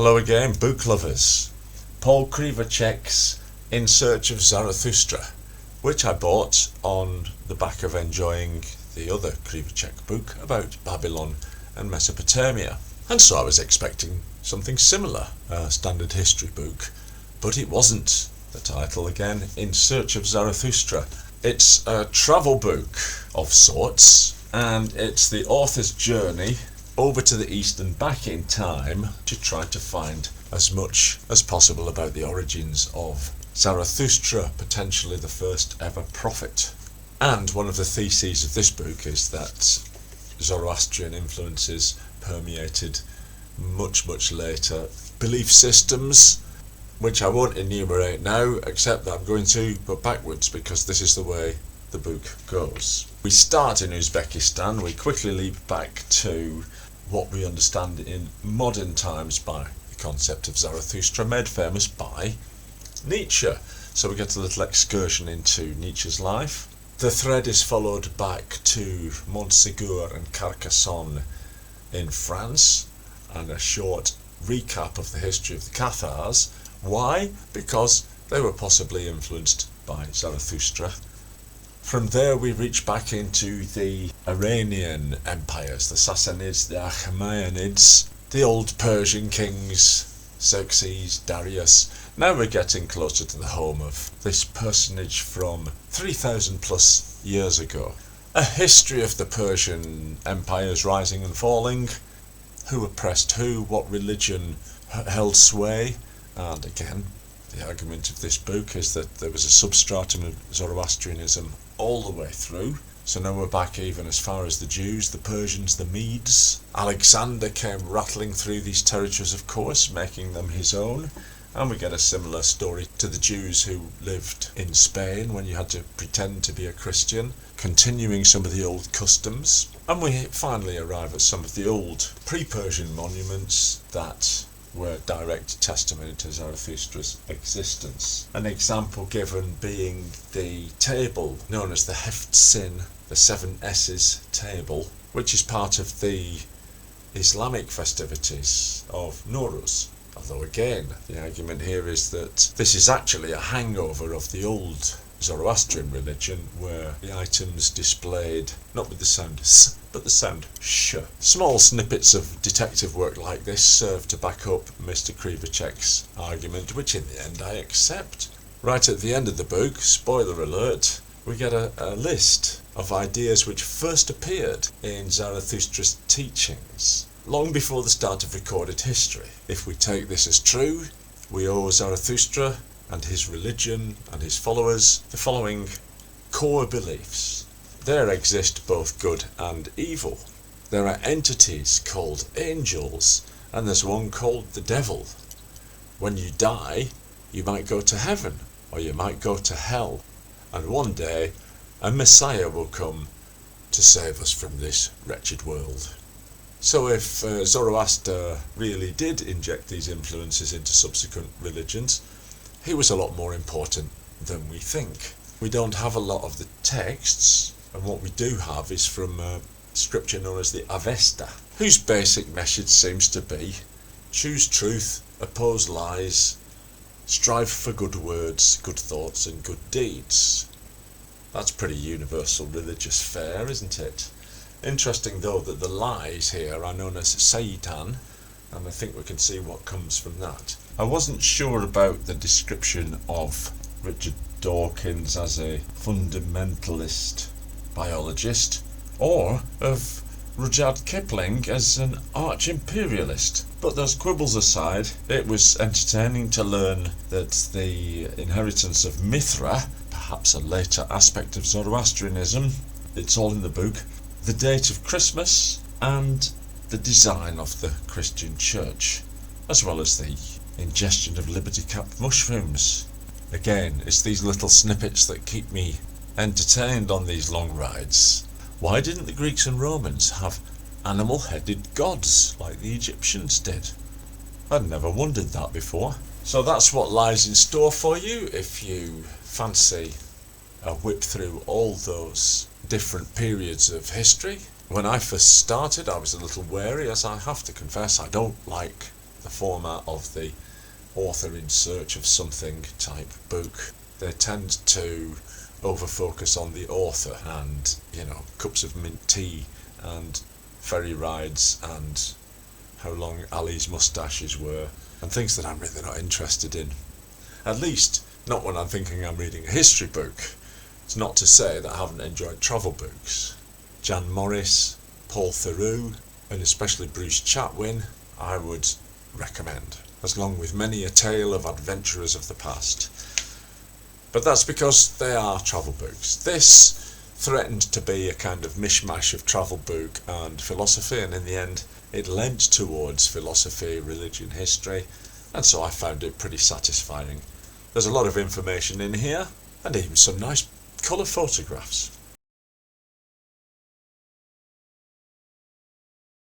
Hello again, book lovers. Paul Kriwaczek's In Search of Zarathustra, which I bought on the back of enjoying the other Kriwaczek book about Babylon and Mesopotamia. And so I was expecting something similar, a standard history book, but it wasn't. The title again, In Search of Zarathustra. It's a travel book of sorts, and it's the author's journey over to the east and back in time to try to find as much as possible about the origins of Zarathustra, potentially the first ever prophet. And one of the theses of this book is that Zoroastrian influences permeated much later belief systems, which I won't enumerate now, except that I'm going to, but backwards, because this is the way the book goes. We start in Uzbekistan, we quickly leap back to what we understand in modern times by the concept of Zarathustra, made famous by Nietzsche. So we get a little excursion into Nietzsche's life. The thread is followed back to Montségur and Carcassonne in France, and a short recap of the history of the Cathars. Why? Because they were possibly influenced by Zarathustra. From there we reach back into the Iranian empires, the Sassanids, the Achaemenids, the old Persian kings, Xerxes, Darius. Now we're getting closer to the home of this personage from 3,000 plus years ago. A history of the Persian empires rising and falling, who oppressed who, what religion held sway, and again, the argument of this book is that there was a substratum of Zoroastrianism all the way through. So now we're back even as far as the Jews, the Persians, the Medes. Alexander came rattling through these territories, of course, making them his own. And we get a similar story to the Jews who lived in Spain when you had to pretend to be a Christian, continuing some of the old customs. And we finally arrive at some of the old pre-Persian monuments that were direct testimony to Zarathustra's existence. An example given being the table known as the Heftsin, the 7 S's table, which is part of the Islamic festivities of Nowruz. Although again, the argument here is that this is actually a hangover of the old Zoroastrian religion, where the items displayed, not with the sound S, but the sound sh. Small snippets of detective work like this serve to back up Mr. Kriwaczek's argument, which in the end I accept. Right at the end of the book, spoiler alert, we get a list of ideas which first appeared in Zarathustra's teachings, long before the start of recorded history. If we take this as true, we owe Zarathustra and his religion and his followers the following core beliefs. There exist both good and evil. There are entities called angels, and there's one called the devil. When you die, you might go to heaven, or you might go to hell, and one day a Messiah will come to save us from this wretched world. So if Zoroaster really did inject these influences into subsequent religions, he was a lot more important than we think. We don't have a lot of the texts, and what we do have is from scripture known as the Avesta, whose basic message seems to be: choose truth, oppose lies, strive for good words, good thoughts and good deeds. That's pretty universal religious fare, isn't it? Interesting though that the lies here are known as Satan, and I think we can see what comes from that. I wasn't sure about the description of Richard Dawkins as a fundamentalist biologist, or of Rudyard Kipling as an arch-imperialist. But those quibbles aside, it was entertaining to learn that the inheritance of Mithra, perhaps a later aspect of Zoroastrianism, it's all in the book, the date of Christmas, and the design of the Christian church, as well as the ingestion of Liberty Cap mushrooms. Again, it's these little snippets that keep me entertained on these long rides. Why didn't the Greeks and Romans have animal-headed gods like the Egyptians did? I'd never wondered that before. So that's what lies in store for you if you fancy a whip through all those different periods of history. When I first started, I was a little wary, as I have to confess. I don't like the format of the author in search of something type book. They tend to over-focus on the author and, cups of mint tea and ferry rides and how long Ali's moustaches were, and things that I'm really not interested in. At least, not when I'm thinking I'm reading a history book. It's not to say that I haven't enjoyed travel books. Jan Morris, Paul Theroux, and especially Bruce Chatwin, I would recommend, as long with many a tale of adventurers of the past. But that's because they are travel books. This threatened to be a kind of mishmash of travel book and philosophy, and in the end it lent towards philosophy, religion, history, and so I found it pretty satisfying. There's a lot of information in here, and even some nice colour photographs.